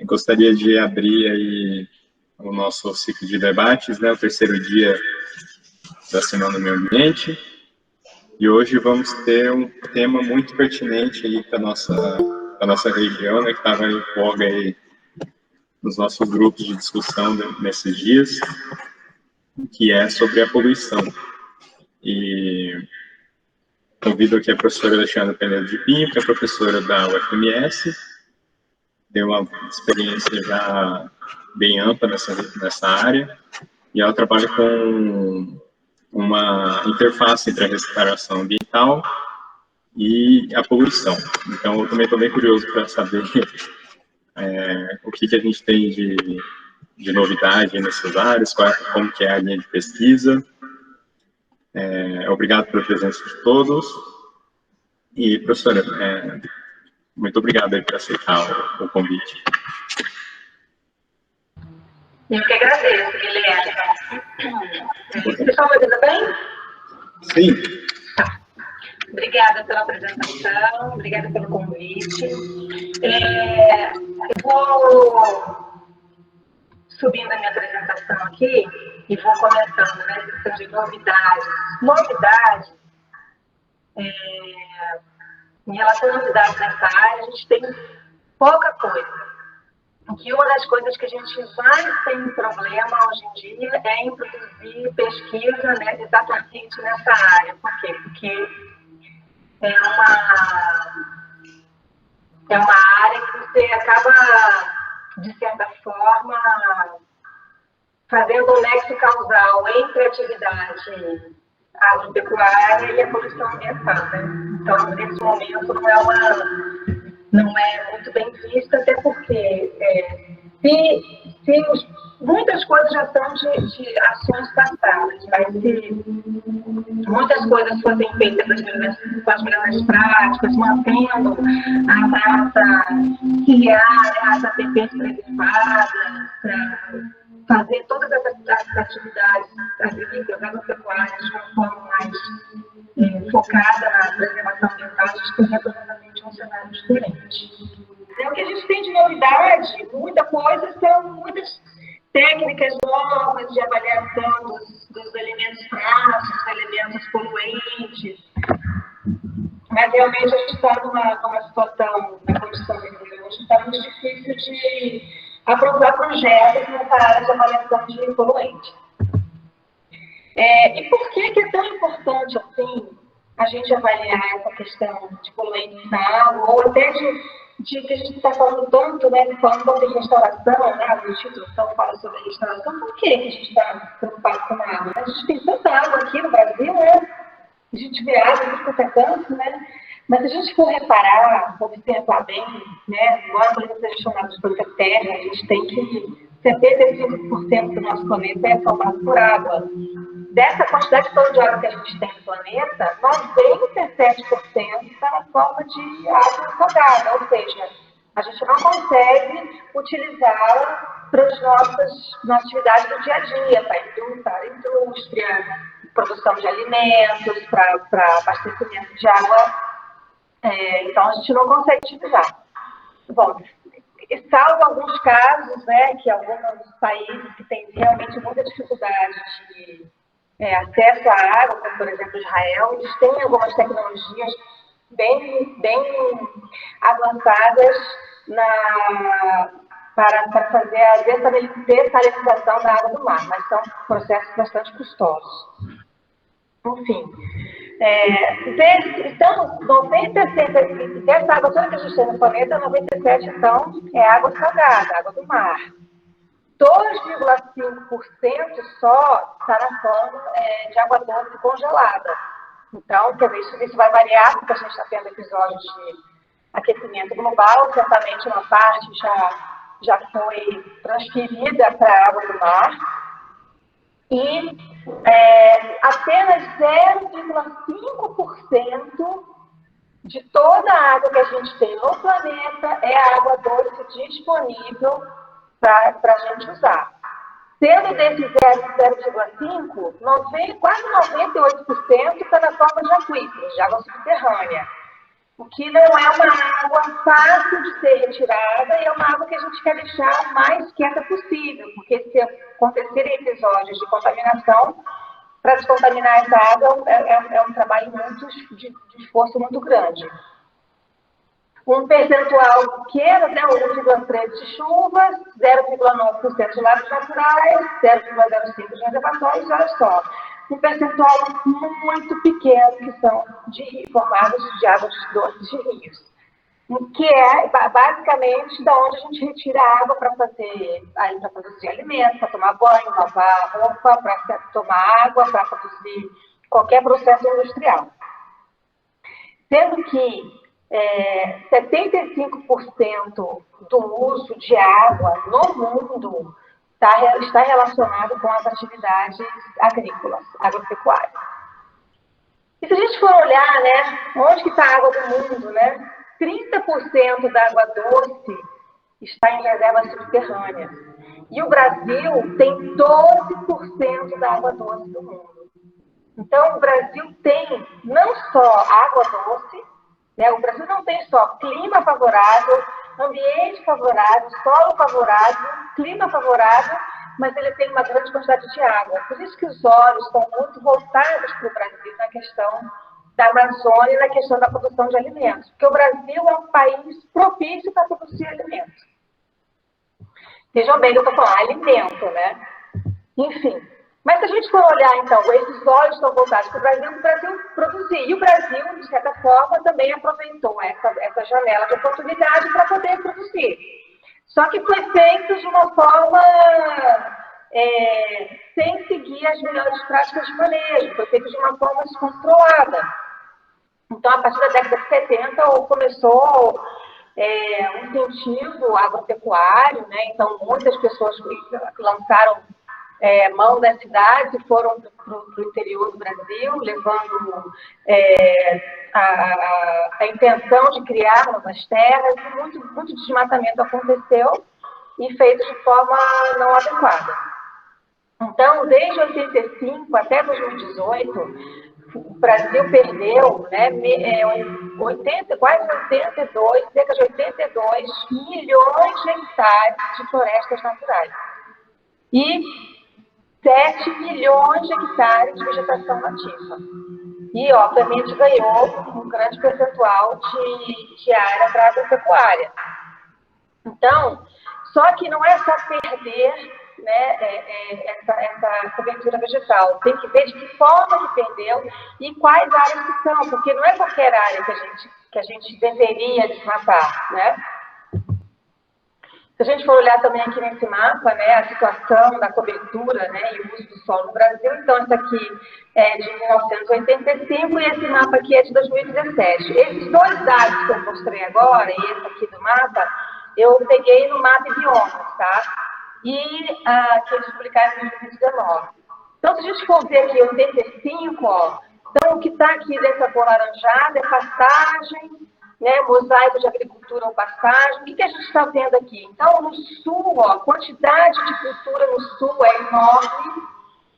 Gostaria de abrir aí o nosso ciclo de debates, né, o terceiro dia da Semana do Meio Ambiente. E hoje vamos ter um tema muito pertinente aí para a nossa região, né, que estava em voga aí nos nossos grupos de discussão nesses dias, que é sobre a poluição. E convido aqui a professora Alexandra Penedo de Pinho, que é professora da UFMS, tem uma experiência já bem ampla nessa área, e ela trabalha com uma interface entre a recuperação ambiental e a poluição. Então, eu também estou bem curioso para saber o que a gente tem de novidade nessas áreas, como que é a linha de pesquisa. Obrigado pela presença de todos. E, professora, muito obrigado aí por aceitar o convite. Eu que agradeço, Guilherme. Você está me ouvindo bem? Sim. Obrigada pela apresentação, obrigada pelo convite. Eu vou subindo a minha apresentação aqui e vou começando, né, questão de novidades. Novidades, em relação a novidades nessa área, a gente tem pouca coisa. Que uma das coisas que a gente mais tem problema hoje em dia é introduzir pesquisa, né, exatamente nessa área. Por quê? Porque é uma área que você acaba, de certa forma, fazendo um nexo causal entre a atividade agropecuária e a poluição ambiental, né? Então, nesse momento, não é muito bem vista, até porque muitas coisas já são de ações passadas, mas se muitas coisas fossem feitas com as mesmas práticas, mantendo a mata ciliar, as APPs preservadas, fazer todas as atividades agrícolas, agropecuárias de uma forma mais focada na preservação ambiental, a gente teria provavelmente um cenário diferente. O que a gente tem de novidade, muita coisa, são muitas técnicas novas de avaliação dos elementos práticos, dos elementos poluentes. Mas realmente a gente está numa situação, na condição de hoje, está muito difícil de aprovar projetos nessa área de avaliação de poluentes. E por que é tão importante assim a gente avaliar essa questão de poluentes na água, ou até de que a gente está falando tanto, né, falando sobre restauração, né, o título fala sobre restauração, por que a gente está preocupado com a água? A gente tem tanta água aqui no Brasil, né? A gente vê água por qualquer canto, né? Mas se a gente for reparar, observar bem, né, embora o planeta seja chamado de planeta Terra, a gente tem que 75% do nosso planeta é formado por água. Dessa quantidade toda de água que a gente tem no planeta, 97% está na forma de água salgada, ou seja, a gente não consegue utilizá-la para as nossas atividades do dia a dia, para a indústria, produção de alimentos, para abastecimento de água. Então, a gente não consegue utilizar. Bom, salvo alguns casos, né, que alguns países que têm realmente muita dificuldade de acesso à água, como por exemplo Israel, eles têm algumas tecnologias bem avançadas para fazer a dessalinização da água do mar, mas são processos bastante custosos. Enfim, então, 97% dessa água toda que a gente tem no planeta, 97% então é água salgada, água do mar. 2,5% só está na forma de água doce congelada. Então, quer dizer, isso vai variar, porque a gente está tendo episódios de aquecimento global, certamente uma parte já foi transferida para a água do mar. E apenas 0,5% de toda a água que a gente tem no planeta é água doce disponível para a gente usar. Sendo desse 0,5%, quase 98% está na forma de aquíferos, de água subterrânea. O que não é uma água fácil de ser retirada e é uma água que a gente quer deixar o mais quieta possível, porque se acontecerem episódios de contaminação, para descontaminar essa água é um trabalho de esforço muito grande. Um percentual pequeno, né, 1,3% de chuvas, 0,9% de lagos naturais, 0,05% de reservatórios, olha só. Um percentual muito pequeno que são formados de águas doces de rios. Que é basicamente da onde a gente retira a água para produzir alimentos, para tomar banho, lavar roupa, para tomar água, para produzir qualquer processo industrial. Sendo que 75% do uso de água no mundo está relacionado com as atividades agrícolas, agropecuárias. E se a gente for olhar, né, onde que está a água do mundo, né, 30% da água doce está em reservas subterrâneas. E o Brasil tem 12% da água doce do mundo. Então, o Brasil tem não só água doce, né, o Brasil não tem só clima favorável, ambiente favorável, solo favorável, clima favorável, mas ele tem uma grande quantidade de água. Por isso que os olhos estão muito voltados para o Brasil na questão da Amazônia e na questão da produção de alimentos. Porque o Brasil é um país propício para produzir alimentos. Vejam bem o que eu estou falando, alimento, né? Enfim. Mas se a gente for olhar, então, esses olhos estão voltados para o Brasil produzir. E o Brasil, de certa forma, também aproveitou essa janela de oportunidade para poder produzir. Só que foi feito de uma forma sem seguir as melhores práticas de manejo, foi feito de uma forma descontrolada. Então, a partir da década de 70, começou um incentivo agropecuário, né? Então, muitas pessoas lançaram mão das cidades e foram para o interior do Brasil, levando a intenção de criar novas terras, e muito desmatamento aconteceu e feito de forma não adequada. Então, desde 85 até 2018, o Brasil perdeu, né, cerca de 82 milhões de hectares de florestas naturais. E 7 milhões de hectares de vegetação nativa. E, obviamente, ganhou um grande percentual de área para a agropecuária. Então, só que não é só perder, né, essa cobertura vegetal. Tem que ver de que forma que perdeu e quais áreas que são, porque não é qualquer área que a gente deveria desmatar, né? Se a gente for olhar também aqui nesse mapa, né, a situação da cobertura, né, e o uso do solo no Brasil, então esse aqui é de 1985 e esse mapa aqui é de 2017. Esses dois dados que eu mostrei agora, e esse aqui do mapa, eu peguei no Mapa Biomas, tá? E que eles publicaram em 2019. Então, se a gente for ver aqui 85, ó, então o que está aqui dessa cor laranjada é pastagem, né, mosaico de agricultura ou pastagem. O que a gente está vendo aqui? Então, no sul, ó, a quantidade de cultura no sul é enorme,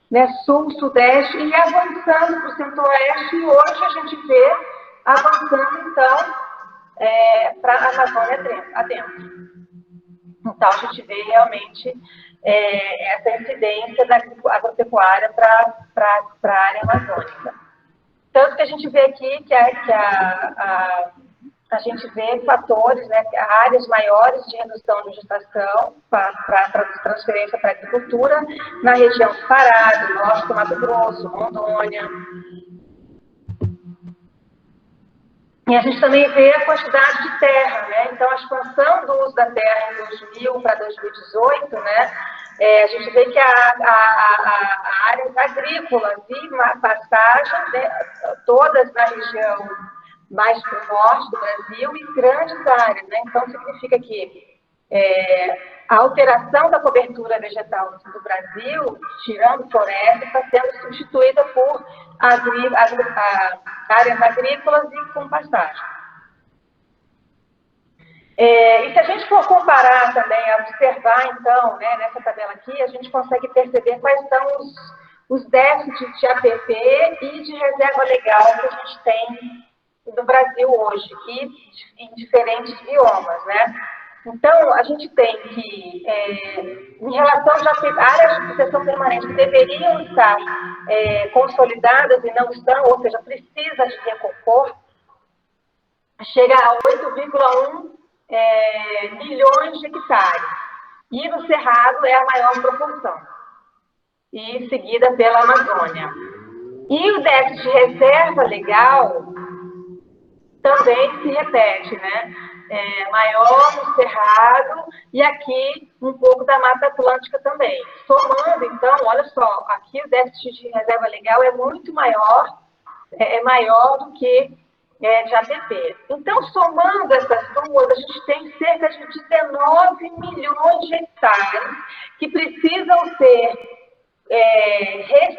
né, sul, sudeste, e avançando para o centro-oeste, e hoje a gente vê avançando, então, para a Amazônia adentro. Então, a gente vê realmente essa incidência da agropecuária para a área amazônica. Tanto que a gente vê aqui que a gente vê fatores, né, áreas maiores de redução de vegetação para transferência para a agricultura na região do Pará, do norte do Mato Grosso, Rondônia. E a gente também vê a quantidade de terra, né? Então, a expansão do uso da terra em 2000 para 2018, né? A gente vê que a áreas agrícolas e pastagem, né, todas na região mais para o norte do Brasil e grandes áreas, né? Então, significa que a alteração da cobertura vegetal do Brasil, tirando floresta, está sendo substituída por áreas agrícolas e com pastagem. E se a gente for comparar também, observar, então, né, nessa tabela aqui, a gente consegue perceber quais são os déficits de APP e de reserva legal que a gente tem do Brasil hoje, e em diferentes biomas, né? Então, a gente tem que, em relação a áreas de proteção permanente que deveriam estar consolidadas e não estão, ou seja, precisa de recompor, chega a 8,1 milhões de hectares. E no Cerrado é a maior proporção, e seguida pela Amazônia. E o déficit de reserva legal também se repete, né? Maior no Cerrado e aqui um pouco da Mata Atlântica também. Somando, então, olha só, aqui o déficit de reserva legal é muito maior, maior do que de APP. Então, somando essas duas, a gente tem cerca de 19 milhões de hectares que precisam ser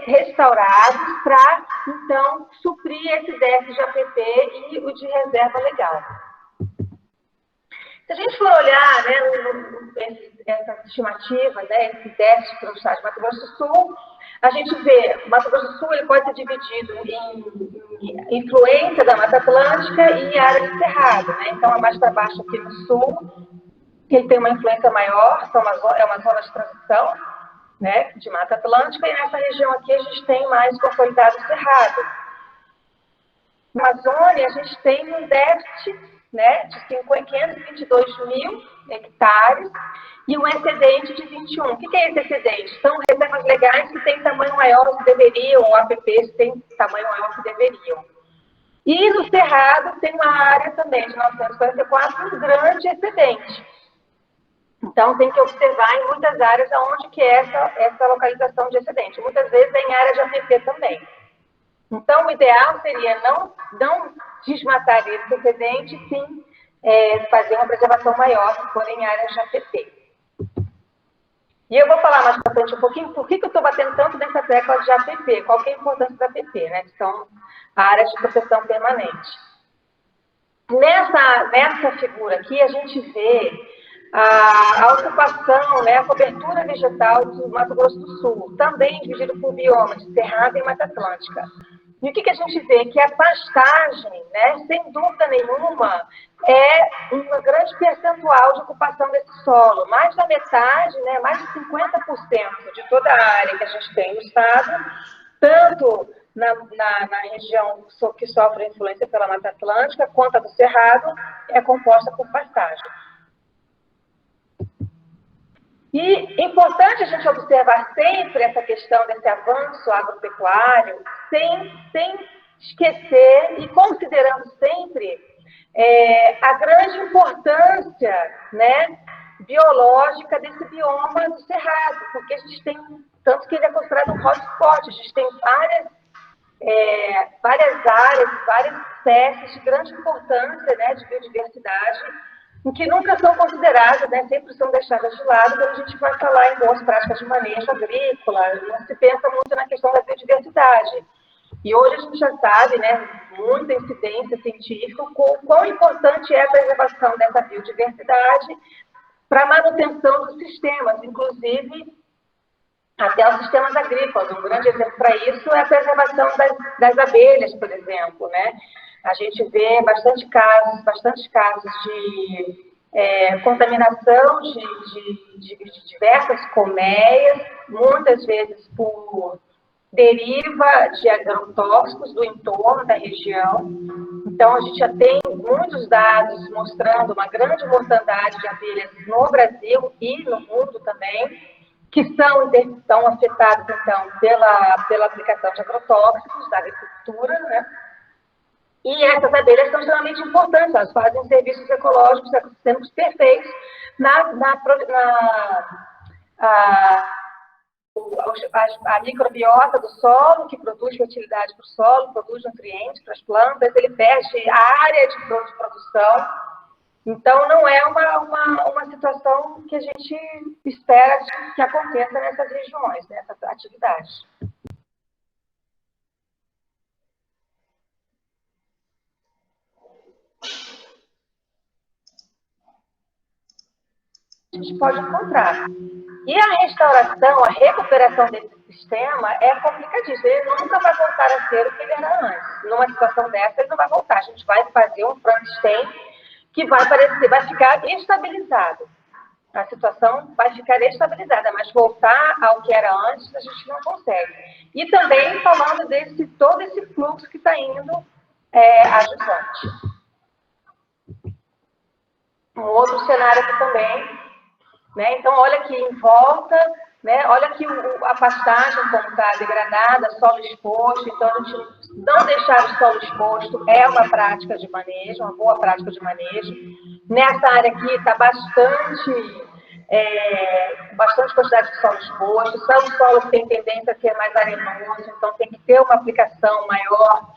restaurados para, então, suprir esse déficit de APP e o de reserva legal. Se a gente for olhar, né, essas estimativas, né, esse déficit para o estado de Mato Grosso do Sul, a gente vê, o Mato Grosso do Sul ele pode ser dividido em influência da Mata Atlântica e área de cerrado, né? Então, a mais para baixo aqui no sul, ele tem uma influência maior, é uma zona de transição, né, de Mata Atlântica, e nessa região aqui a gente tem mais consolidado cerrado. Na Amazônia, a gente tem um déficit, né, de 522 mil hectares e um excedente de 21. O que é esse excedente? São reservas legais que têm tamanho maior do que deveriam, ou APPs que têm tamanho maior do que deveriam. E no Cerrado tem uma área também de 944, um grande excedente. Então, tem que observar em muitas áreas aonde que é essa localização de excedente. Muitas vezes é em área de APP também. Então, o ideal seria não desmatar esse excedente, sim fazer uma preservação maior se for em áreas de APP. E eu vou falar mais para frente um pouquinho por que eu estou batendo tanto nessa tecla de APP, qual que é a importância da APP, né? Que são áreas de proteção permanente. Nessa figura aqui, a gente vê a ocupação, né, a cobertura vegetal do Mato Grosso do Sul, também dividido por bioma de Cerrado e Mata Atlântica. E o que a gente vê? Que a pastagem, né, sem dúvida nenhuma, é um grande percentual de ocupação desse solo. Mais da metade, né, mais de 50% de toda a área que a gente tem no estado, tanto na região que sofre influência pela Mata Atlântica, quanto a do Cerrado, é composta por pastagem. E é importante a gente observar sempre essa questão desse avanço agropecuário, sem esquecer e considerando sempre a grande importância, né, biológica desse bioma do Cerrado, porque a gente tem, tanto que ele é considerado um hotspot, a gente tem várias áreas, várias espécies de grande importância, né, de biodiversidade, que nunca são consideradas, né, sempre são deixadas de lado quando a gente vai falar em boas práticas de manejo agrícola, não se pensa muito na questão da biodiversidade. E hoje a gente já sabe, né, muita incidência científica, quão importante é a preservação dessa biodiversidade para a manutenção dos sistemas, inclusive até os sistemas agrícolas. Um grande exemplo para isso é a preservação das abelhas, por exemplo, né? A gente vê bastantes casos de contaminação de diversas colmeias, muitas vezes por deriva de agrotóxicos do entorno da região. Então, a gente já tem muitos dados mostrando uma grande mortandade de abelhas no Brasil e no mundo também, que são afetados, então, pela aplicação de agrotóxicos da agricultura, né? E essas abelhas são extremamente importantes, elas fazem serviços ecológicos, ecossistêmicos perfeitos a microbiota do solo, que produz fertilidade para o solo, produz nutrientes para as plantas, ele perde a área de produção. Então, não é uma situação que a gente espera que aconteça nessas regiões, nessas atividades. A gente pode encontrar E a restauração, a recuperação desse sistema é complicadíssimo. Ele nunca vai voltar a ser o que ele era antes. Numa situação dessa, ele não vai voltar. A gente vai fazer um Frankenstein que vai ficar estabilizado. A situação vai ficar estabilizada, mas voltar ao que era antes, a gente não consegue. E também falando todo esse fluxo que está indo ajusante. Um outro cenário aqui também, né? Então, olha aqui em volta, né? Olha aqui a pastagem como está degradada, solo exposto. Então, a gente não deixar o solo exposto é uma prática de manejo, uma boa prática de manejo. Nessa área aqui está bastante quantidade de solo exposto. Só o solo que tem tendência a ser mais arenoso, então tem que ter uma aplicação maior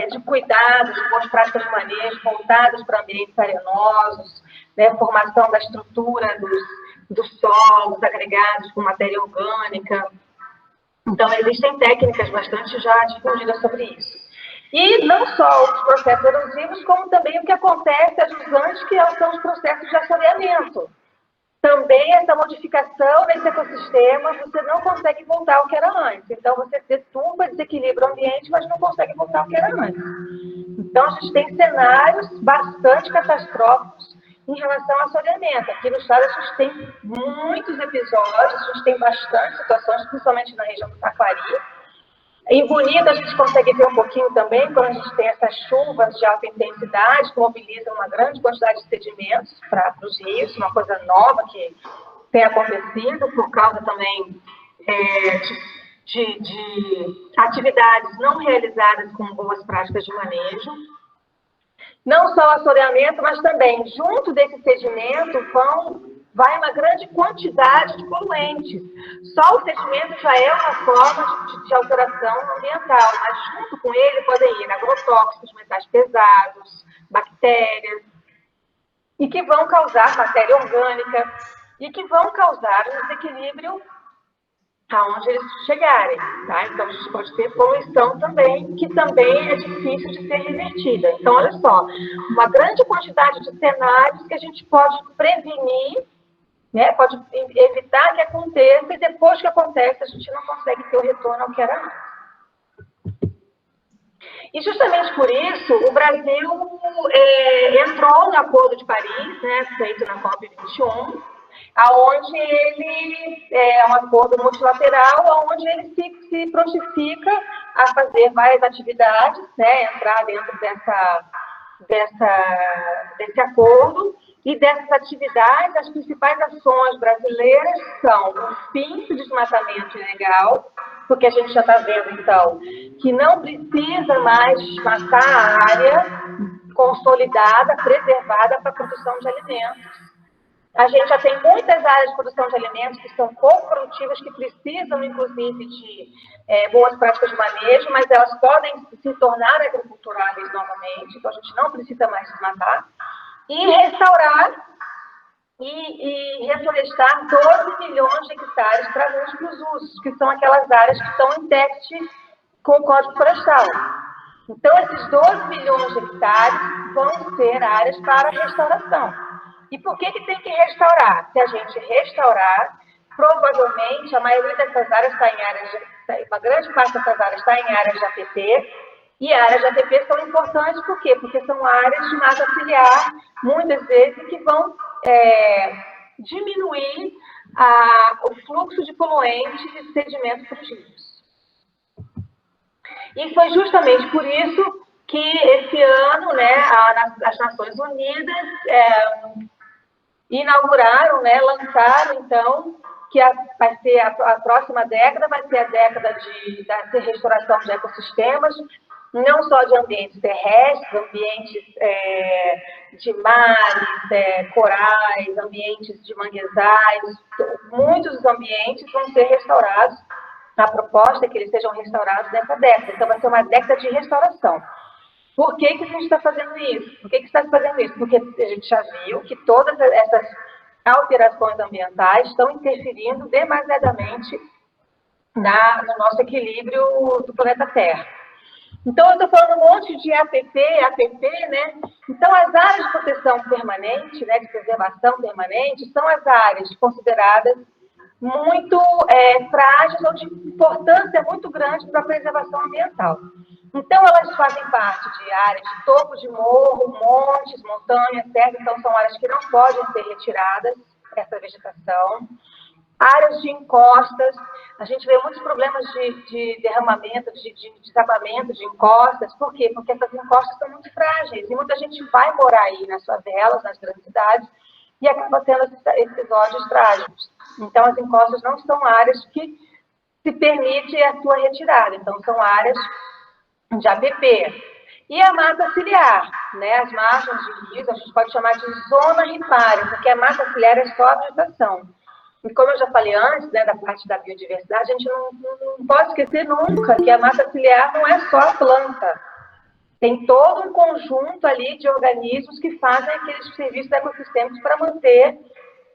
de cuidados, de boas práticas de manejo, voltadas para ambientes arenosos, né? Formação da estrutura dos solos agregados com matéria orgânica. Então, existem técnicas bastante já difundidas sobre isso. E não só os processos erosivos, como também o que acontece ajusante, que são os processos de assoreamento. Também essa modificação nesse ecossistema, você não consegue voltar ao que era antes. Então, você deturpa, desequilibra o ambiente, mas não consegue voltar ao que era antes. Então, a gente tem cenários bastante catastróficos em relação ao assoreamento. Aqui no estado, a gente tem muitos episódios, a gente tem bastante situações, principalmente na região do Taquari. Em Bonito, a gente consegue ver um pouquinho também, quando a gente tem essas chuvas de alta intensidade, que mobilizam uma grande quantidade de sedimentos para os rios, uma coisa nova que tem acontecido, por causa também de atividades não realizadas com boas práticas de manejo. Não só o assoreamento, mas também, junto desse sedimento, vai uma grande quantidade de poluentes. Só o sedimento já é uma forma de alteração ambiental, mas junto com ele podem ir agrotóxicos, metais pesados, bactérias, e que vão causar matéria orgânica, e que vão causar um desequilíbrio aonde eles chegarem, tá? Então, a gente pode ter poluição também, que também é difícil de ser revertida. Então, olha só, uma grande quantidade de cenários que a gente pode prevenir, né? Pode evitar que aconteça, e depois que acontece, a gente não consegue ter o retorno ao que era antes. E justamente por isso, o Brasil entrou no Acordo de Paris, né, feito na COP21, aonde ele é um acordo multilateral, onde ele se prontifica a fazer várias atividades, né, entrar dentro desse acordo. E dessas atividades, as principais ações brasileiras são o fim do desmatamento ilegal, porque a gente já está vendo, então, que não precisa mais desmatar a área consolidada, preservada para a produção de alimentos. A gente já tem muitas áreas de produção de alimentos que são pouco produtivas, que precisam, inclusive, de boas práticas de manejo, mas elas podem se tornar agriculturáveis novamente, então a gente não precisa mais desmatar. E restaurar e reflorestar 12 milhões de hectares para múltiplos usos, que são aquelas áreas que estão em déficit com o Código Florestal. Então, esses 12 milhões de hectares vão ser áreas para restauração. E por que tem que restaurar? Se a gente restaurar, provavelmente a maioria dessas áreas está em áreas, uma grande parte dessas áreas está em áreas de APP, e áreas de APP são importantes por quê? Porque são áreas de mata ciliar, muitas vezes, que vão diminuir o fluxo de poluentes e sedimentos para os rios. E foi justamente por isso que esse ano, né, as Nações Unidas inauguraram, né, lançaram, então, que vai ser a próxima década, vai ser a década da restauração de ecossistemas, não só de ambientes terrestres, ambientes de mares, corais, ambientes de manguezais, muitos ambientes vão ser restaurados. A proposta é que eles sejam restaurados nessa década, então vai ser uma década de restauração. Por que a gente está fazendo isso? Por que está fazendo isso? Porque a gente já viu que todas essas alterações ambientais estão interferindo demasiadamente no nosso equilíbrio do planeta Terra. Então, eu estou falando um monte de APP, né? Então, as áreas de proteção permanente, né, de preservação permanente, são as áreas consideradas muito frágeis ou de importância muito grande para a preservação ambiental. Então, elas fazem parte de áreas de topo de morro, montes, montanhas, certo? Então, são áreas que não podem ser retiradas, essa vegetação. Áreas de encostas, a gente vê muitos problemas de derramamento, de desabamento de encostas. Por quê? Porque essas encostas são muito frágeis e muita gente vai morar aí nas favelas, nas grandes cidades, e acaba tendo esses episódios trágicos. Então, as encostas não são áreas que se permite a sua retirada, então são áreas de APP. E a mata ciliar, né? As margens de rios, a gente pode chamar de zona ripária, porque a mata ciliar é só a vegetação. E como eu já falei antes, né, da parte da biodiversidade, a gente não pode esquecer nunca que a mata ciliar não é só a planta. Tem todo um conjunto ali de organismos que fazem aqueles serviços ecossistêmicos para manter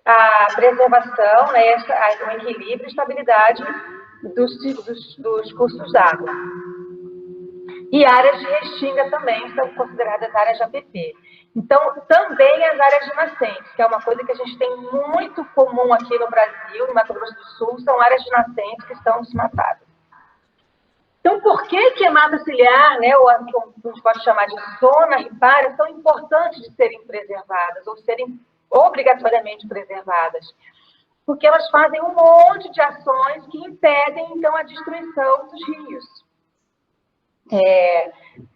a preservação, né, o equilíbrio e estabilidade dos cursos d'água. E áreas de restinga também são consideradas áreas de APP. Então, também as áreas de nascentes, que é uma coisa que a gente tem muito comum aqui no Brasil, no Mato Grosso do Sul, são áreas de nascentes que estão desmatadas. Então, por que a mata ciliar, né, ou a que a gente pode chamar de zona ripária, são importantes de serem preservadas, ou serem obrigatoriamente preservadas? Porque elas fazem um monte de ações que impedem, então, a destruição dos rios.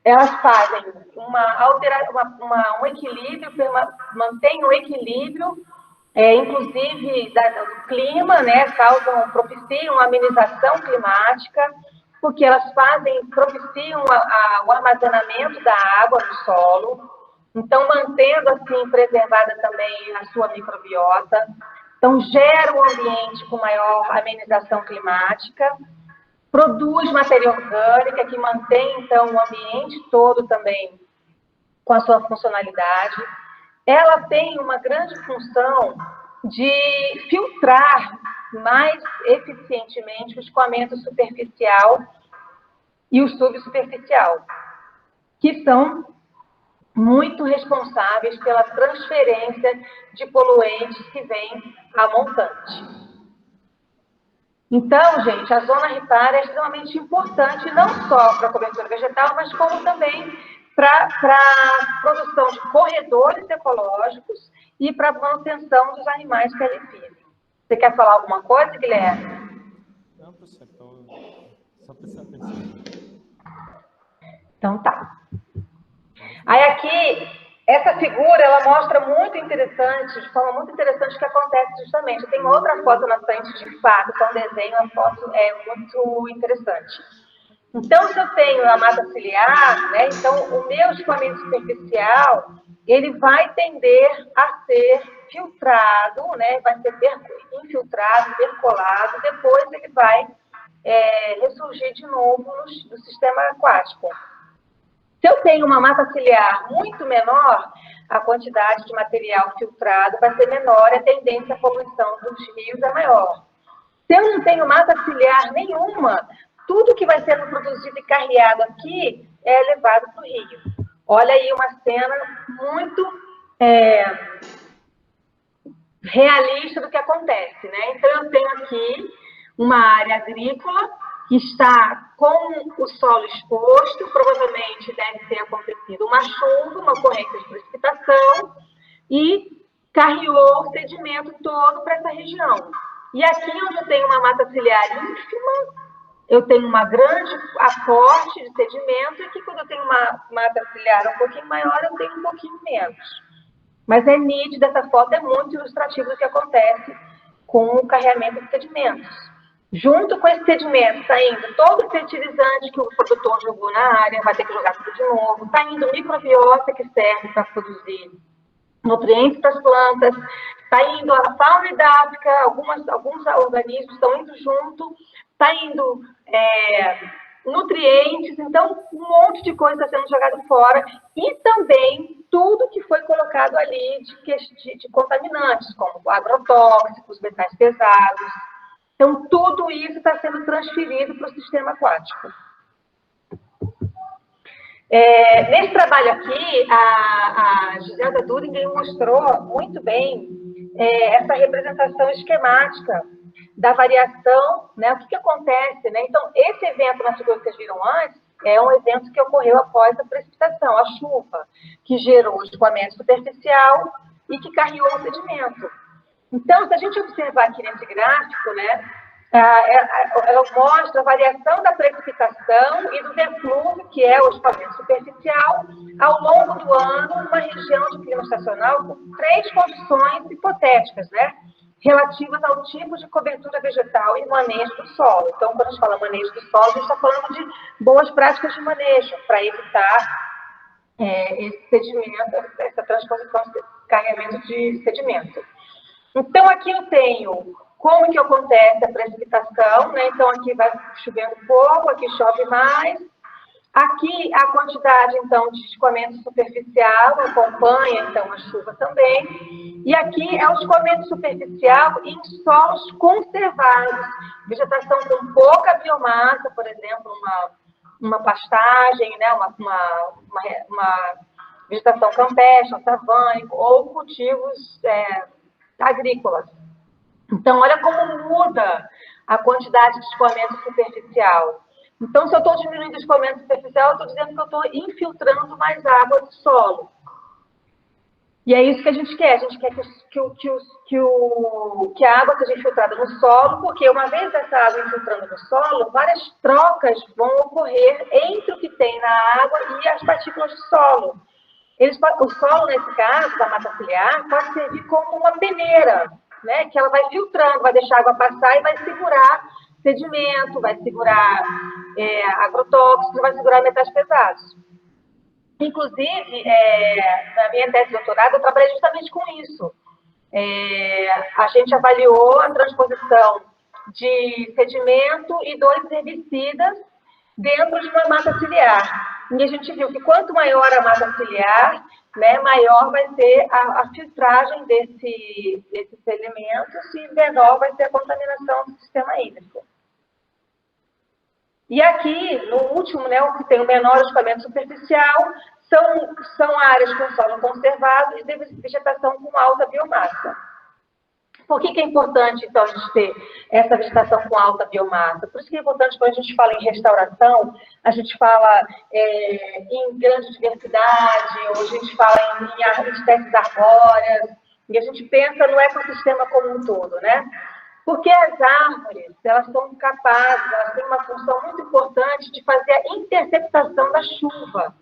Elas fazem um equilíbrio, mantêm o equilíbrio, inclusive do clima, né, propiciam a amenização climática, porque elas propiciam o armazenamento da água no solo, então mantendo assim preservada também a sua microbiota, então gera um ambiente com maior amenização climática, produz matéria orgânica que mantém, então, o ambiente todo também com a sua funcionalidade. Ela tem uma grande função de filtrar mais eficientemente o escoamento superficial e o subsuperficial, que são muito responsáveis pela transferência de poluentes que vêm a montante. Então, gente, a zona ripária é extremamente importante, não só para a cobertura vegetal, mas como também para a produção de corredores ecológicos e para a manutenção dos animais que ali vivem. Você quer falar alguma coisa, Guilherme? Não, professor, estou só prestando atenção. Então tá. Aí aqui, essa figura, ela mostra de forma muito interessante o que acontece justamente. Eu tenho outra foto na frente de fato, que é um desenho, uma foto muito interessante. Então, se eu tenho a mata ciliar, né, então o meu escoamento superficial, ele vai tender a ser filtrado, né, vai ser infiltrado, percolado, depois ele vai ressurgir de novo no sistema aquático. Se eu tenho uma mata ciliar muito menor, a quantidade de material filtrado vai ser menor e a tendência à poluição dos rios é maior. Se eu não tenho mata ciliar nenhuma, tudo que vai sendo produzido e carreado aqui é levado para o rio. Olha aí uma cena muito realista do que acontece, né? Então, eu tenho aqui uma área agrícola que está com o solo exposto, provavelmente deve ter acontecido uma chuva, uma ocorrência de precipitação, e carreou o sedimento todo para essa região. E aqui onde eu tenho uma mata ciliar ínfima, eu tenho uma grande aporte de sedimento, e aqui quando eu tenho uma mata ciliar um pouquinho maior, eu tenho um pouquinho menos. Mas é nítido, essa foto é muito ilustrativa do que acontece com o carregamento de sedimentos. Junto com esse sedimento, está indo todo o fertilizante que o produtor jogou na área, vai ter que jogar tudo de novo, está indo microbiota que serve para produzir nutrientes para as plantas, está indo a fauna hidáfica, alguns organismos estão indo junto, está indo nutrientes, então um monte de coisa está sendo jogado fora, e também tudo que foi colocado ali de contaminantes, como agrotóxicos, metais pesados. Então, tudo isso está sendo transferido para o sistema aquático. Nesse trabalho aqui, a Giselda Duringer mostrou muito bem essa representação esquemática da variação, né? O que acontece, né? Então, esse evento na figura que vocês viram antes é um evento que ocorreu após a precipitação, a chuva, que gerou o escoamento superficial e que carregou o sedimento. Então, se a gente observar aqui nesse gráfico, né, ela mostra a variação da precipitação e do defluve, que é o escoamento superficial, ao longo do ano, numa região de clima estacional com 3 condições hipotéticas, né, relativas ao tipo de cobertura vegetal e manejo do solo. Então, quando a gente fala manejo do solo, a gente está falando de boas práticas de manejo, para evitar esse sedimento, essa transposição, esse carregamento de sedimento. Então, aqui eu tenho como que acontece a precipitação, né? Então, aqui vai chovendo pouco, aqui chove mais. Aqui, a quantidade, então, de escoamento superficial acompanha, então, a chuva também. E aqui é o escoamento superficial em solos conservados. Vegetação com pouca biomassa, por exemplo, uma pastagem, né? uma vegetação campestre, savânica, ou cultivos agrícolas. Então, olha como muda a quantidade de escoamento superficial. Então, se eu estou diminuindo o escoamento superficial, eu estou dizendo que eu estou infiltrando mais água do solo. E é isso que a gente quer. A gente quer que a água seja infiltrada no solo, porque uma vez essa água infiltrando no solo, várias trocas vão ocorrer entre o que tem na água e as partículas do solo. O solo, nesse caso, da mata ciliar, pode servir como uma peneira, né? Que ela vai filtrando, vai deixar a água passar e vai segurar sedimento, vai segurar agrotóxicos, vai segurar metais pesados. Inclusive, na minha tese de doutorado, eu trabalhei justamente com isso. A gente avaliou a transposição de sedimento e 2 herbicidas dentro de uma mata ciliar. E a gente viu que quanto maior a mata ciliar, né, maior vai ser a filtragem desses elementos e menor vai ser a contaminação do sistema hídrico. E aqui, no último, né, o que tem o menor escoamento superficial, são áreas com solo conservado e de vegetação com alta biomassa. Por que é importante, então, a gente ter essa vegetação com alta biomassa? Por isso que é importante, quando a gente fala em restauração, a gente fala em grande diversidade, ou a gente fala em espécies arbóreas, e a gente pensa no ecossistema como um todo, né? Porque as árvores, elas são capazes, elas têm uma função muito importante de fazer a interceptação da chuva.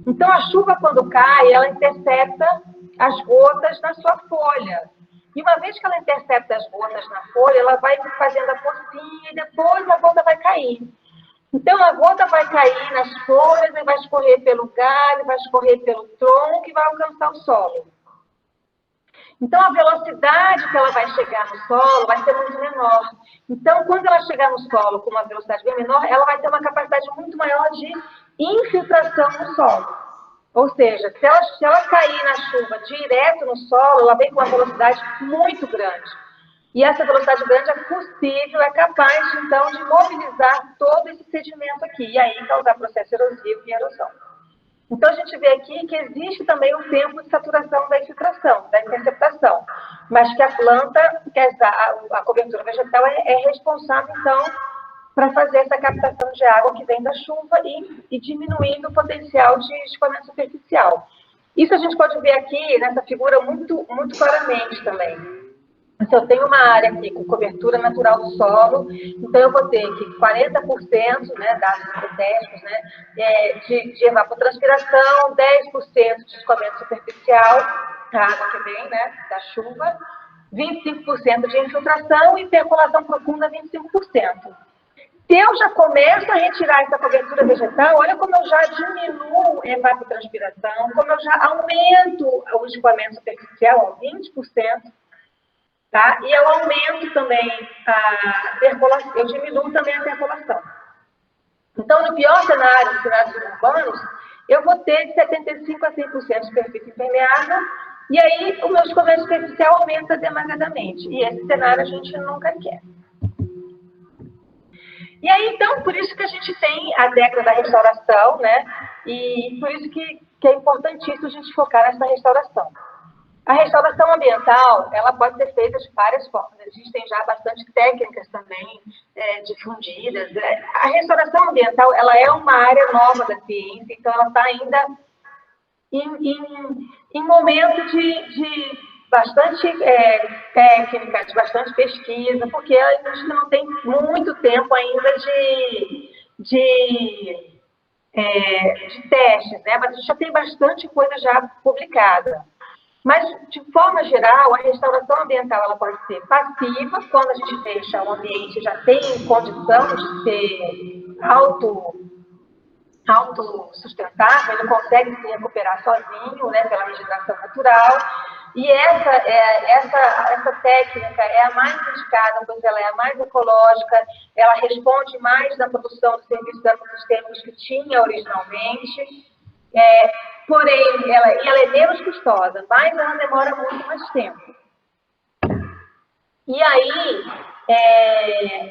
Então, a chuva, quando cai, ela intercepta as gotas na sua folha. E uma vez que ela intercepta as gotas na folha, ela vai fazendo a pocinha e depois a gota vai cair. Então, a gota vai cair nas folhas e vai escorrer pelo galho, vai escorrer pelo tronco e vai alcançar o solo. Então, a velocidade que ela vai chegar no solo vai ser muito menor. Então, quando ela chegar no solo com uma velocidade bem menor, ela vai ter uma capacidade muito maior de infiltração no solo. Ou seja, se ela cair na chuva direto no solo, ela vem com uma velocidade muito grande. E essa velocidade grande é possível, é capaz, então, de mobilizar todo esse sedimento aqui. E aí causar processo erosivo e erosão. Então, a gente vê aqui que existe também um tempo de saturação da infiltração, da interceptação. Mas que a planta, que a cobertura vegetal é responsável, então, para fazer essa captação de água que vem da chuva e diminuindo o potencial de escoamento superficial. Isso a gente pode ver aqui nessa figura muito, muito claramente também. Se eu tenho uma área aqui com cobertura natural do solo, então eu vou ter aqui 40%, né, dados hipotéticos, né, de evapotranspiração, 10% de escoamento superficial, a água que vem, né, da chuva, 25% de infiltração e percolação profunda, 25%. Se eu já começo a retirar essa cobertura vegetal, olha como eu já diminuo a evapotranspiração, como eu já aumento o escoamento superficial a 20%, tá? E eu aumento também a percolação, eu diminuo também a percolação. Então, no pior cenário, nos cenários urbanos, eu vou ter de 75% a 100% de superfície impermeável, e aí o meu escoamento superficial aumenta demasiadamente. E esse cenário a gente nunca quer. E aí, então, por isso que a gente tem a década da restauração, né? E por isso que é importantíssimo a gente focar nessa restauração. A restauração ambiental, ela pode ser feita de várias formas. Existem já bastante técnicas também difundidas. A restauração ambiental, ela é uma área nova da ciência, então ela está ainda em momento de bastante técnica, de bastante pesquisa, porque a gente não tem muito tempo ainda de testes, né? Mas a gente já tem bastante coisa já publicada. Mas, de forma geral, a restauração ambiental ela pode ser passiva, quando a gente deixa o ambiente já tem condição de ser autossustentável, ele consegue se recuperar sozinho, né, pela regeneração natural. E essa técnica é a mais indicada, pois ela é a mais ecológica, ela responde mais na produção dos serviços ecossistêmicos que tinha originalmente. Porém, ela é menos custosa, mas ela demora muito mais tempo. E aí,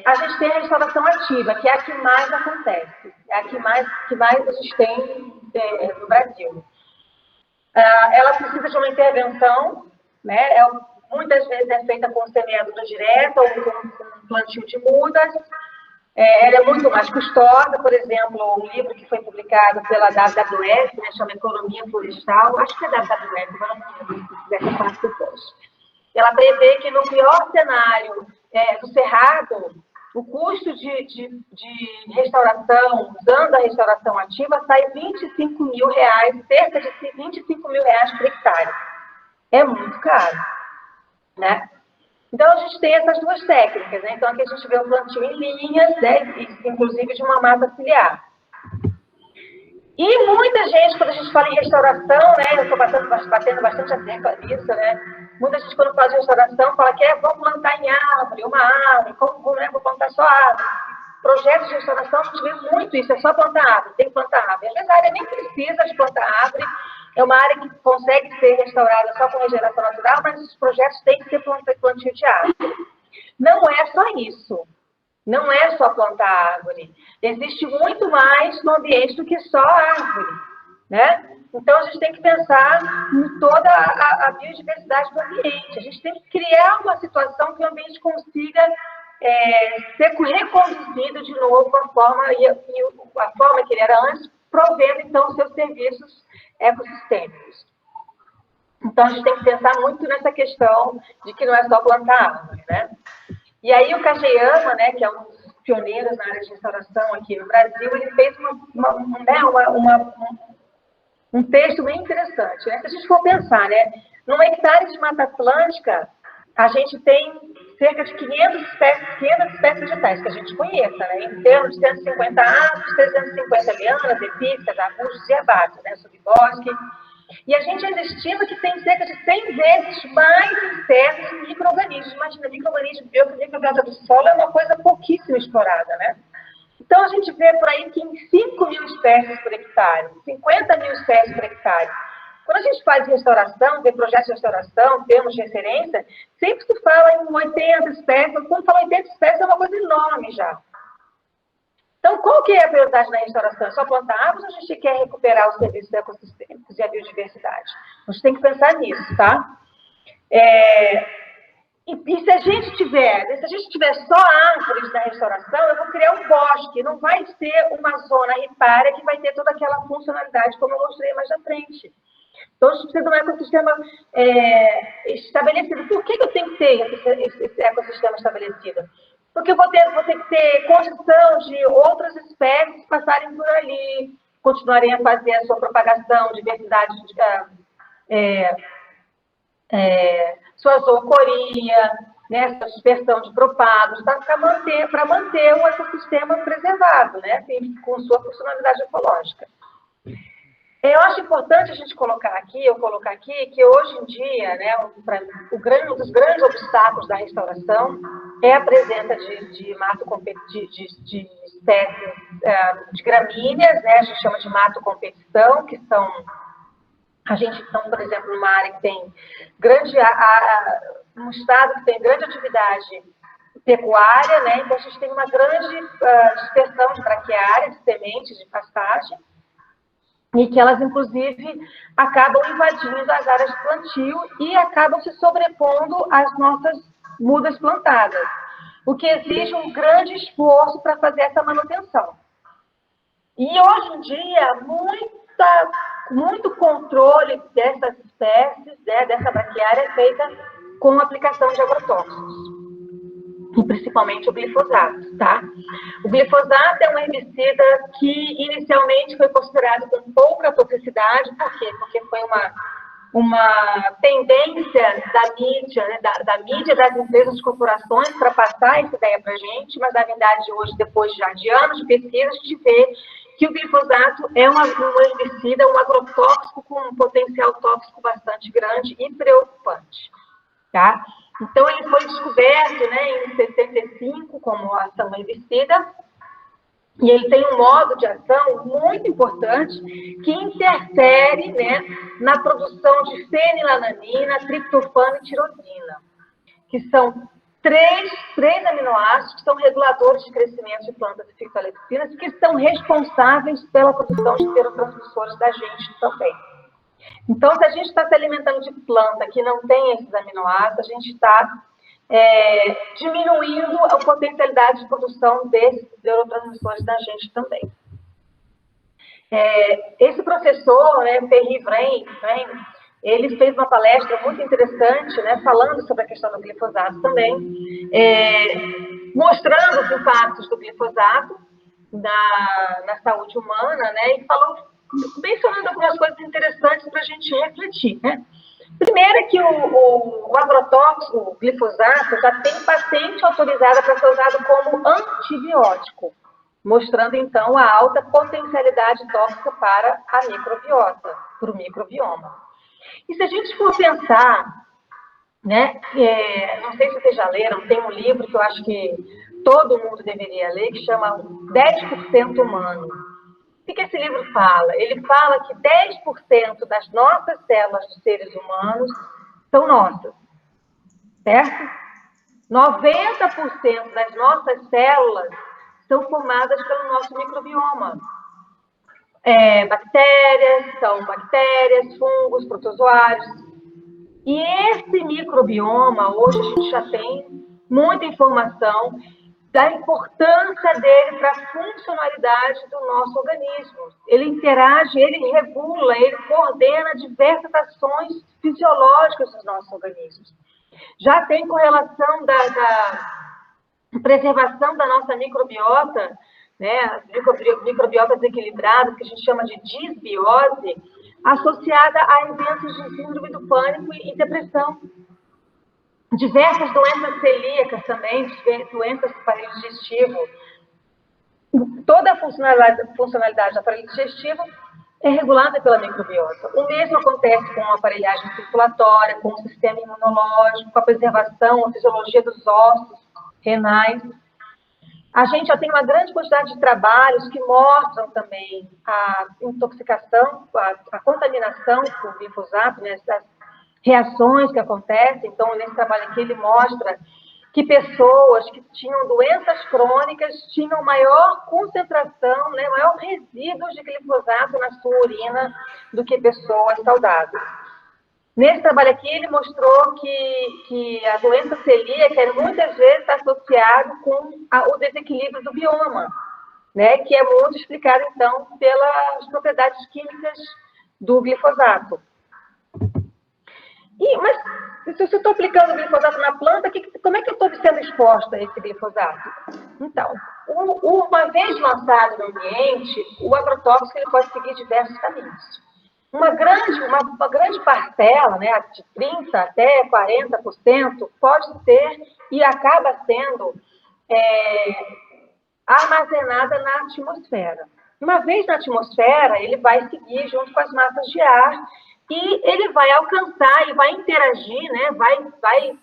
a gente tem a restauração ativa, que é a que mais acontece, é a que mais a gente tem no Brasil. Ela precisa de uma intervenção, né? Muitas vezes é feita com semeadura direta ou com plantio de mudas. Ela é muito mais custosa, por exemplo, um livro que foi publicado pela WWF, né, chama Economia Florestal, acho que é WWF, agora não lembro, se quiser que eu faça depois. Ela prevê que no pior cenário do Cerrado, o custo de restauração, usando a restauração ativa, sai R$25 mil, cerca de R$25 mil por hectare. É muito caro, né? Então, a gente tem essas duas técnicas, né? Então, aqui a gente vê o plantio em linhas, né? Inclusive de uma mata ciliar. E muita gente, quando a gente fala em restauração, né? Eu estou batendo bastante a tecla nisso, né? Muita gente, quando fala de restauração, fala que vamos plantar em árvore, uma árvore, como é, vou plantar só árvore. Projetos de restauração, a gente vê muito isso, é só plantar árvore, tem que plantar árvore. Às vezes a área nem precisa de plantar árvore, é uma área que consegue ser restaurada só com regeneração natural, mas os projetos têm que ter plantio de árvore. Não é só isso. Não é só plantar árvore. Existe muito mais no ambiente do que só árvore, né? Então, a gente tem que pensar em toda a biodiversidade do ambiente. A gente tem que criar uma situação que o ambiente consiga ser reconduzido de novo à forma, a forma que ele era antes, provendo, então, seus serviços ecossistêmicos. Então, a gente tem que pensar muito nessa questão de que não é só plantar árvore, né? E aí, o Kageyama, né, que é um dos pioneiros na área de restauração aqui no Brasil, ele fez um texto bem interessante, né? Se a gente for pensar, né, num hectare de Mata Atlântica, a gente tem cerca de 500 espécies vegetais que a gente conheça, né? Em termos de 150 árvores, 350 lianas, epífitas, arbustos e herbáceas, né? Subbosque. E a gente ainda estima que tem cerca de 100 vezes mais insetos e micro-organismos. Imagina, micro-organismo, microbiota do solo é uma coisa pouquíssimo explorada, né? Então, a gente vê por aí que em 5 mil espécies por hectare, 50 mil espécies por hectare. Quando a gente faz restauração, vê projetos de restauração, termos de referência, sempre se fala em 80 espécies. Quando fala 80 espécies, é uma coisa enorme já. Então, qual que é a prioridade na restauração? É só plantar árvores ou a gente quer recuperar os serviços ecossistêmicos e a biodiversidade? A gente tem que pensar nisso, tá? E se a gente tiver só árvores na restauração, eu vou criar um bosque, não vai ser uma zona ripária que vai ter toda aquela funcionalidade, como eu mostrei mais à frente. Então, a gente precisa de um ecossistema estabelecido. Por que eu tenho que ter esse ecossistema estabelecido? Porque eu vou ter que ter condição de outras espécies passarem por ali, continuarem a fazer a sua propagação, diversidade, sua zoocoria, né, sua dispersão de propagos, para manter o ecossistema preservado, né, com sua funcionalidade ecológica. Eu acho importante a gente colocar aqui, que hoje em dia, né, um dos grandes obstáculos da restauração é a presença de espécies de gramíneas, né, a gente chama de mato competição, que são, a gente está, por exemplo, numa área que tem um estado que tem grande atividade pecuária, né, então a gente tem uma grande dispersão de braquiária, de sementes, de pastagem. e que elas, inclusive, acabam invadindo as áreas de plantio e acabam se sobrepondo às nossas mudas plantadas, o que exige um grande esforço para fazer essa manutenção. E, hoje em dia, muito controle dessas espécies, né, dessa braquiária, é feita com a aplicação de agrotóxicos, e principalmente o glifosato, tá? O glifosato é um herbicida que inicialmente foi considerado com pouca toxicidade. Por quê? Porque foi uma tendência da mídia, né, da mídia das empresas, das corporações, para passar essa ideia para a gente, mas, na verdade, hoje, depois já de anos de pesquisa, a gente vê que o glifosato é um herbicida, um agrotóxico com um potencial tóxico bastante grande e preocupante, tá? Então, ele foi descoberto, né, em 65 como ação herbicida, e ele tem um modo de ação muito importante que interfere, né, na produção de fenilalanina, triptofano e tirosina, que são três aminoácidos que são reguladores de crescimento de plantas e fitoalecinas, que são responsáveis pela produção de neurotransmissores da gente também. Então, se a gente está se alimentando de planta que não tem esses aminoácidos, a gente está diminuindo a potencialidade de produção desses neurotransmissores da gente também. Esse professor, né, Perry Vrain, ele fez uma palestra muito interessante, né, falando sobre a questão do glifosato também, mostrando os impactos do glifosato na saúde humana, né, e falou, mencionando algumas coisas interessantes para a gente refletir, né. Primeiro é que o agrotóxico, o glifosato, já tem patente autorizada para ser usado como antibiótico, mostrando, então, a alta potencialidade tóxica para a microbiota, para o microbioma. E se a gente for pensar, né, não sei se vocês já leram, tem um livro que eu acho que todo mundo deveria ler, que chama 10% Humano. O que esse livro fala? Ele fala que 10% das nossas células de seres humanos são nossas, certo? 90% das nossas células são formadas pelo nosso microbioma. São bactérias, fungos, protozoários. E esse microbioma, hoje a gente já tem muita informação da importância dele para a funcionalidade do nosso organismo. Ele interage, ele regula, ele coordena diversas ações fisiológicas dos nossos organismos. Já tem correlação da preservação da nossa microbiota, né, microbiota desequilibrada, que a gente chama de disbiose, associada a eventos de síndrome do pânico e depressão. Diversas doenças celíacas também, doenças do aparelho digestivo. Toda a funcionalidade do aparelho digestivo é regulada pela microbiota. O mesmo acontece com a aparelhagem circulatória, com o sistema imunológico, com a preservação, a fisiologia dos ossos, renais. A gente já tem uma grande quantidade de trabalhos que mostram também a intoxicação, a contaminação por glifosato, né, as reações que acontecem. Então, nesse trabalho aqui, ele mostra que pessoas que tinham doenças crônicas tinham maior concentração, né, maior resíduos de glifosato na sua urina do que pessoas saudáveis. Nesse trabalho aqui, ele mostrou que a doença celíaca muitas vezes está associada com o desequilíbrio do bioma, né, que é muito explicado, então, pelas propriedades químicas do glifosato. Mas se eu estou aplicando o glifosato na planta, como é que eu estou sendo exposta a esse glifosato? Então, uma vez lançado no ambiente, o agrotóxico ele pode seguir diversos caminhos. Uma grande parcela, né, de 30% até 40%, pode ser e acaba sendo armazenada na atmosfera. Uma vez na atmosfera, ele vai seguir junto com as massas de ar e ele vai alcançar e vai interagir, né, vai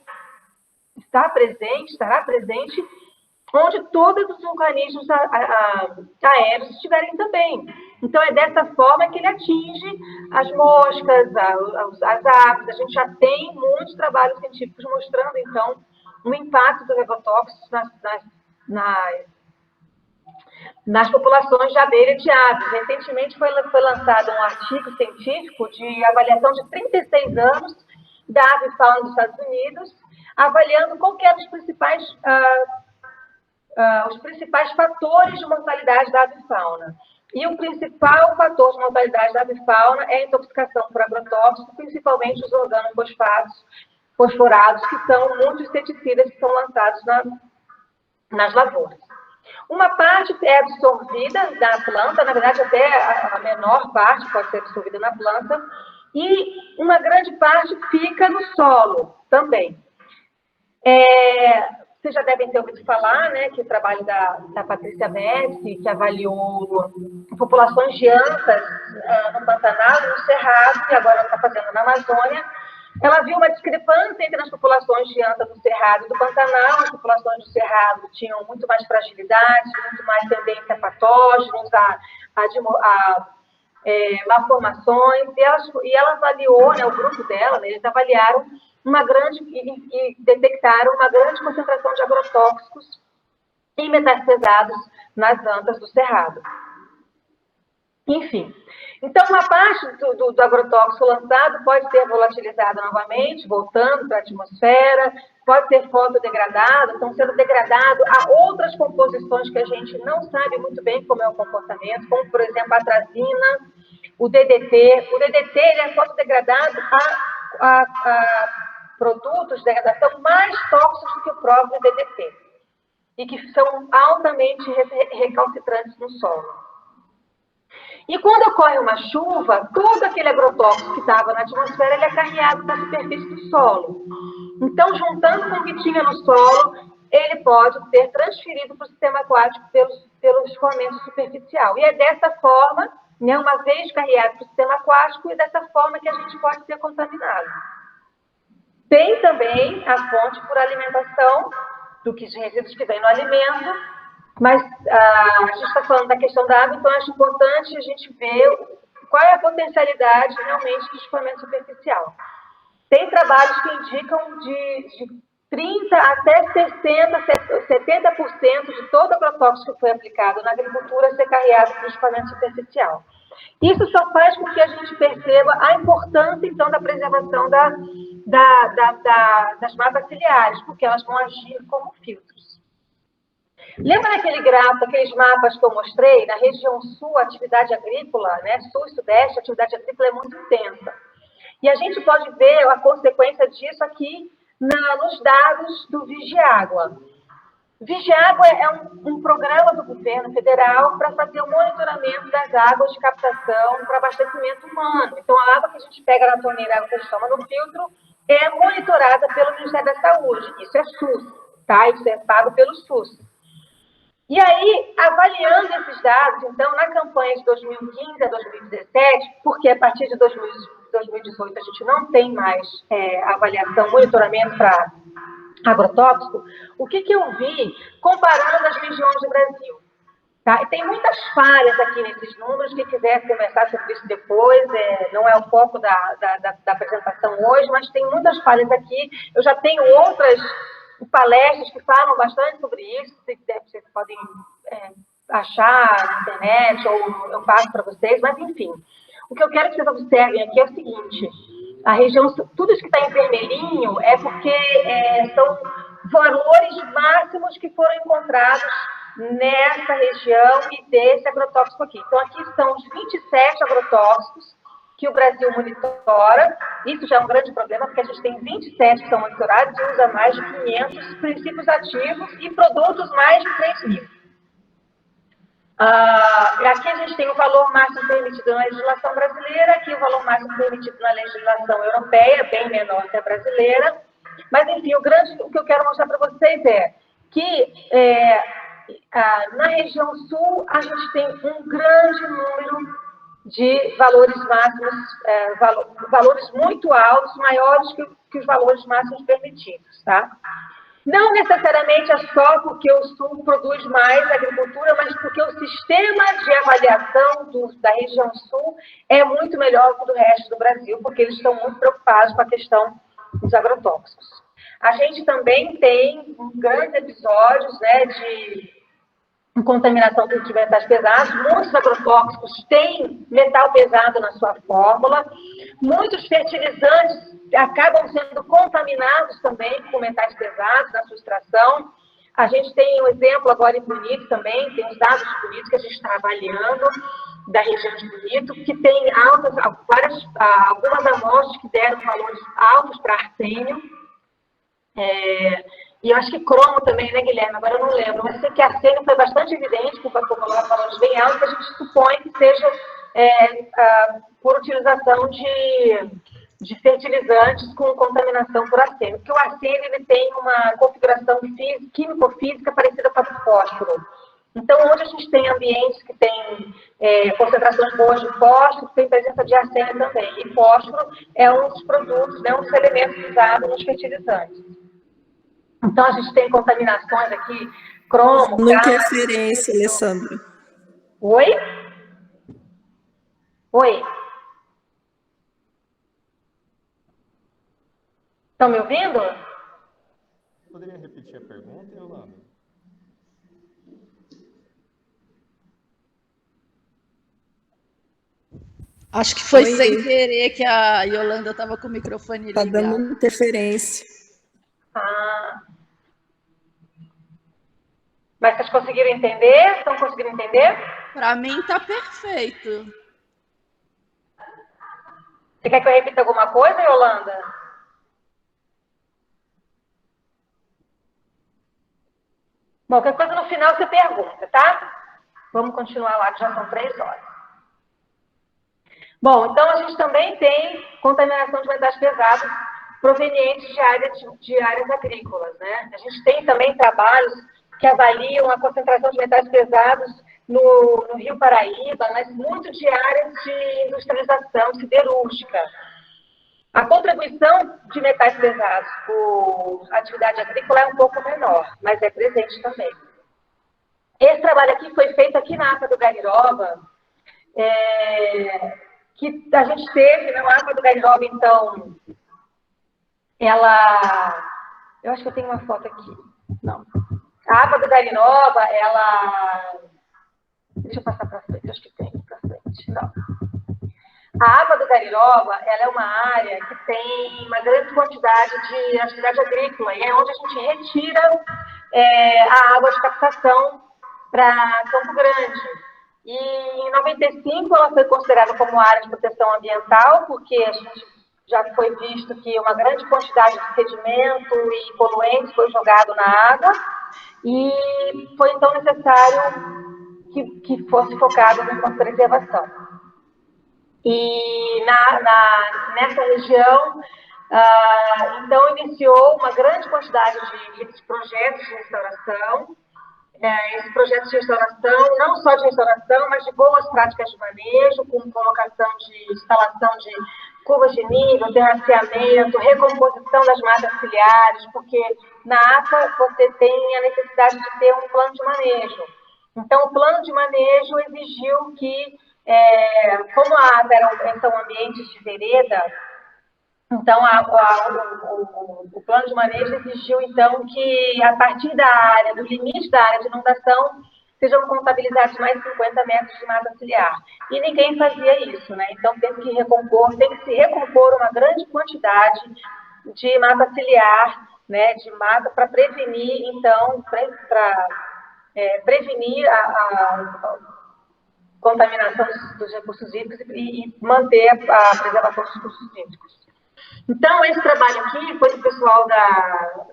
estará presente onde todos os organismos aéreos estiverem também. Então, é dessa forma que ele atinge as moscas, as aves. A gente já tem muitos trabalhos científicos mostrando, então, o impacto dos agrotóxicos nas populações de abelha e de aves. Recentemente foi lançado um artigo científico de avaliação de 36 anos da avifauna dos Estados Unidos, avaliando qual que eram os principais fatores de mortalidade da avifauna. E o principal fator de mortalidade da avifauna é a intoxicação por agrotóxicos, principalmente os organofosforados, que são muitos inseticidas que são lançados nas lavouras. Uma parte é absorvida da planta, na verdade até a menor parte pode ser absorvida na planta, e uma grande parte fica no solo também. Vocês já devem ter ouvido falar, né, que o trabalho da Patrícia Messi, que avaliou populações de antas no Pantanal e no Cerrado, que agora está fazendo na Amazônia, ela viu uma discrepância entre as populações de anta do Cerrado e do Pantanal. As populações do Cerrado tinham muito mais fragilidade, muito mais tendência a patógenos, a malformações, e ela avaliou, né, o grupo dela, né, eles avaliaram e detectaram uma grande concentração de agrotóxicos e metastasados nas antas do Cerrado. Enfim, então uma parte do agrotóxico lançado pode ser volatilizada novamente, voltando para a atmosfera, pode ser fotodegradado, então sendo degradado a outras composições que a gente não sabe muito bem como é o comportamento, como, por exemplo, a atrazina, o DDT. O DDT ele é fotodegradado a produtos de degradação mais tóxicos do que o próprio DDT, e que são altamente recalcitrantes no solo. E quando ocorre uma chuva, todo aquele agrotóxico que estava na atmosfera ele é carreado para a superfície do solo. Então, juntando com o que tinha no solo, ele pode ser transferido para o sistema aquático pelo escoamento superficial. E é dessa forma, né, uma vez carreado para o sistema aquático, é dessa forma que a gente pode ser contaminado. Tem também a fonte por alimentação, de resíduos que vem no alimento, mas a gente está falando da questão da água, então acho importante a gente ver qual é a potencialidade realmente do escoamento superficial. Tem trabalhos que indicam de 30% até 70% de todo agrotóxico que foi aplicado na agricultura ser carreado para o escoamento superficial. Isso só faz com que a gente perceba a importância, então, da preservação das matas ciliares, porque elas vão agir como filtros. Lembra aqueles mapas que eu mostrei? Na região sul, a atividade agrícola, né, sul e sudeste, a atividade agrícola é muito intensa. E a gente pode ver a consequência disso aqui nos dados do Vigiágua. Vigiágua é um programa do governo federal para fazer o monitoramento das águas de captação para abastecimento humano. Então, a água que a gente pega na torneira, a água que a gente toma no filtro, é monitorada pelo Ministério da Saúde. Isso é SUS, tá? Isso é pago pelo SUS. E aí, avaliando esses dados, então, na campanha de 2015 a 2017, porque a partir de 2018 a gente não tem mais avaliação, monitoramento para agrotóxico, o que eu vi comparando as regiões do Brasil? Tá? E tem muitas falhas aqui nesses números, quem quiser conversar sobre isso depois, não é o foco da apresentação hoje, mas tem muitas falhas aqui. Eu já tenho outras palestras que falam bastante sobre isso, vocês podem achar na internet, ou eu passo para vocês, mas enfim. O que eu quero que vocês observem aqui é o seguinte: a região, tudo isso que está em vermelhinho é porque são valores máximos que foram encontrados nessa região e desse agrotóxico aqui. Então, aqui são os 27 agrotóxicos que o Brasil monitora. Isso já é um grande problema, porque a gente tem 27 que são monitorados e usa mais de 500 princípios ativos e produtos mais de 3.000. Aqui a gente tem o valor máximo permitido na legislação brasileira, aqui o valor máximo permitido na legislação europeia, bem menor que a brasileira. Mas, enfim, o que eu quero mostrar para vocês é que na região sul a gente tem um grande número de valores máximos, valores muito altos, maiores que os valores máximos permitidos, tá? Não necessariamente é só porque o Sul produz mais agricultura, mas porque o sistema de avaliação da região Sul é muito melhor que o do resto do Brasil, porque eles estão muito preocupados com a questão dos agrotóxicos. A gente também tem grandes episódios, né, em contaminação por metais pesados. Muitos agrotóxicos têm metal pesado na sua fórmula. Muitos fertilizantes acabam sendo contaminados também com metais pesados na sua extração. A gente tem um exemplo agora em Bonito também, tem os dados de Bonito que a gente está avaliando, da região de Bonito, que tem algumas amostras que deram valores altos para arsênio. E eu acho que cromo também, né, Guilherme? Agora eu não lembro, mas sei que arsênio foi bastante evidente, por valores bem altos, que a gente supõe que seja por utilização de fertilizantes com contaminação por arsênio. Porque o arsênio ele tem uma configuração químico-física parecida com a do fósforo. Então, onde a gente tem ambientes que têm concentrações boas de fósforo, tem presença de arsênio também. E fósforo é um dos produtos, né, um dos elementos usados nos fertilizantes. Então, a gente tem contaminações aqui, cromo, Não interferência, Alessandra. Oi? Oi? Estão me ouvindo? Poderia repetir a pergunta, Yolanda? Acho que foi sem querer que a Yolanda estava com o microfone ligado. Está dando interferência. Mas vocês conseguiram entender? Estão conseguindo entender? Para mim está perfeito. Você quer que eu repita alguma coisa, Yolanda? Bom, qualquer coisa no final você pergunta, tá? Vamos continuar lá, que já são 3 horas. Bom, então a gente também tem contaminação de metais pesados provenientes de áreas agrícolas, né? A gente tem também trabalhos que avaliam a concentração de metais pesados no Rio Paraíba, mas muito de áreas de industrialização siderúrgica. A contribuição de metais pesados por atividade agrícola é um pouco menor, mas é presente também. Esse trabalho aqui foi feito aqui na APA do Gariroba, que a gente teve, na APA do Gariroba, então, ela... Eu acho que eu tenho uma foto aqui. Não. A APA do Gariroba, ela... Deixa eu passar para frente, acho que tem para frente. Não. A APA do Gariroba, ela é uma área que tem uma grande quantidade de atividade agrícola, e é onde a gente retira a água de captação para Campo Grande. E em 95 ela foi considerada como área de proteção ambiental, porque a gente já foi visto que uma grande quantidade de sedimento e poluentes foi jogado na água, e foi então necessário que fosse focado numa preservação. E nessa região, então, iniciou uma grande quantidade de projetos de restauração. Esses projetos de restauração, não só de restauração, mas de boas práticas de manejo, com colocação de instalação de curvas de nível, terraceamento, recomposição das matas ciliares, porque na APA você tem a necessidade de ter um plano de manejo. Então, o plano de manejo exigiu que, como a APA são ambientes de vereda, então o plano de manejo exigiu, então, que a partir da área, do limite da área de inundação, sejam contabilizados mais 50 metros de mata ciliar. E ninguém fazia isso, né? Então, tem que se recompor uma grande quantidade de mata ciliar, né, de mata, para prevenir, então, prevenir a contaminação dos recursos hídricos e manter a preservação dos recursos hídricos. Então, esse trabalho aqui foi do pessoal da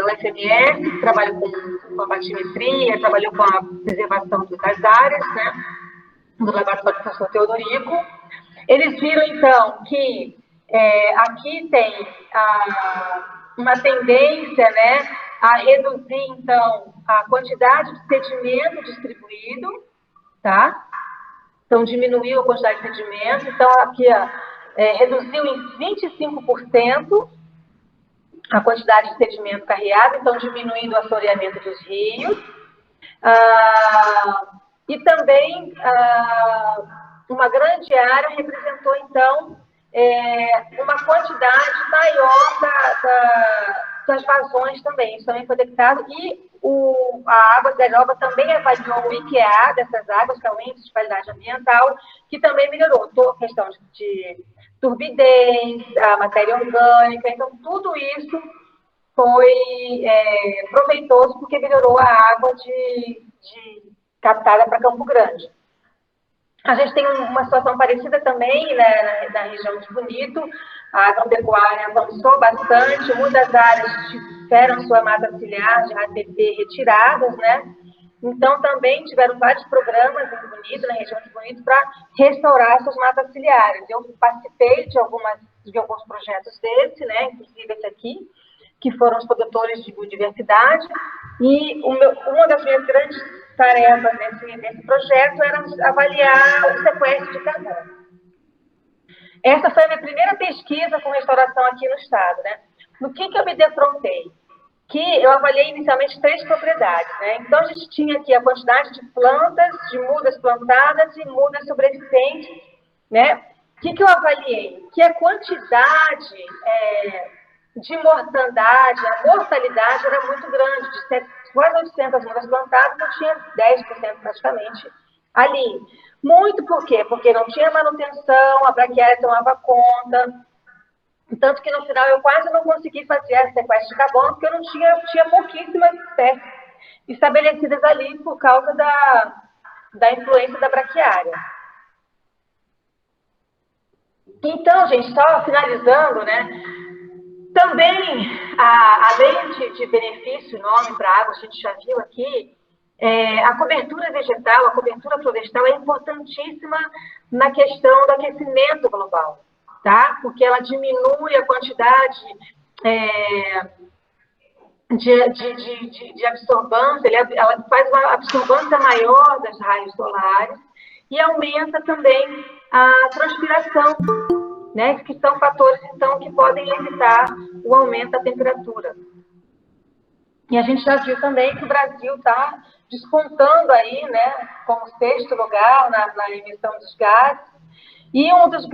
UFMS, que trabalha com a batimetria, trabalhou com a preservação das áreas, né, do laboratório do professor Teodorico. Eles viram, então, que aqui tem uma tendência, né, a reduzir, então, a quantidade de sedimento distribuído, tá? Então, diminuiu a quantidade de sedimento. Então, aqui, reduziu em 25% a quantidade de sedimento carreado, então, diminuindo o assoreamento dos rios. E também, uma grande área representou, então, uma quantidade maior das vazões também. Isso também foi detectado. E a Água da Nova também avaliou o IQA dessas águas, que é o Índice de Qualidade Ambiental, que também melhorou toda a questão de turbidez, a matéria orgânica. Então, tudo isso foi proveitoso porque melhorou a água captada para Campo Grande. A gente tem uma situação parecida também, né, na região de Bonito. A agropecuária avançou bastante, muitas áreas tiveram sua mata ciliar de ATP retiradas, né? Então, também tiveram vários programas em Bonito, na região de Bonito, para restaurar suas matas ciliares. Eu participei de alguns projetos desse, né? Inclusive esse aqui, que foram os produtores de biodiversidade. E uma das minhas grandes tarefas nesse projeto era avaliar o sequestro de carbono. Essa foi a minha primeira pesquisa com restauração aqui no estado, né? No que eu me defrontei? Que eu avaliei inicialmente 3 propriedades, né? Então, a gente tinha aqui a quantidade de plantas, de mudas plantadas e mudas sobreviventes, né? O que eu avaliei? Que a quantidade de mortandade, a mortalidade era muito grande, de quase 800 mudas plantadas, eu tinha 10% praticamente ali. Muito por quê? Porque não tinha manutenção, a braquiária tomava conta, tanto que no final eu quase não consegui fazer a sequestro de carbono, porque eu não tinha pouquíssimas espécies estabelecidas ali por causa da influência da braquiária. Então, gente, só finalizando, né? Também, além de benefício enorme para a água, a gente já viu aqui, a cobertura vegetal, a cobertura florestal é importantíssima na questão do aquecimento global, tá? Porque ela diminui a quantidade de absorvância, ela faz uma absorvância maior das raios solares e aumenta também a transpiração, né? Que são fatores então, que podem evitar o aumento da temperatura. E a gente já viu também que o Brasil está despontando aí, né, como 6º lugar na emissão dos gases. E uma das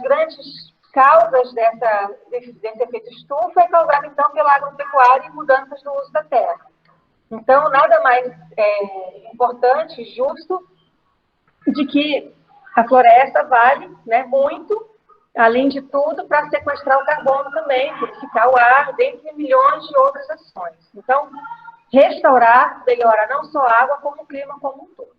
grandes causas desse efeito estufa é causado, então, pela agropecuária e mudanças no uso da terra. Então, nada mais importante e justo de que a floresta vale, né, muito, além de tudo, para sequestrar o carbono também, purificar o ar, dentre milhões de outras ações. Então, restaurar melhora não só a água, como o clima como um todo.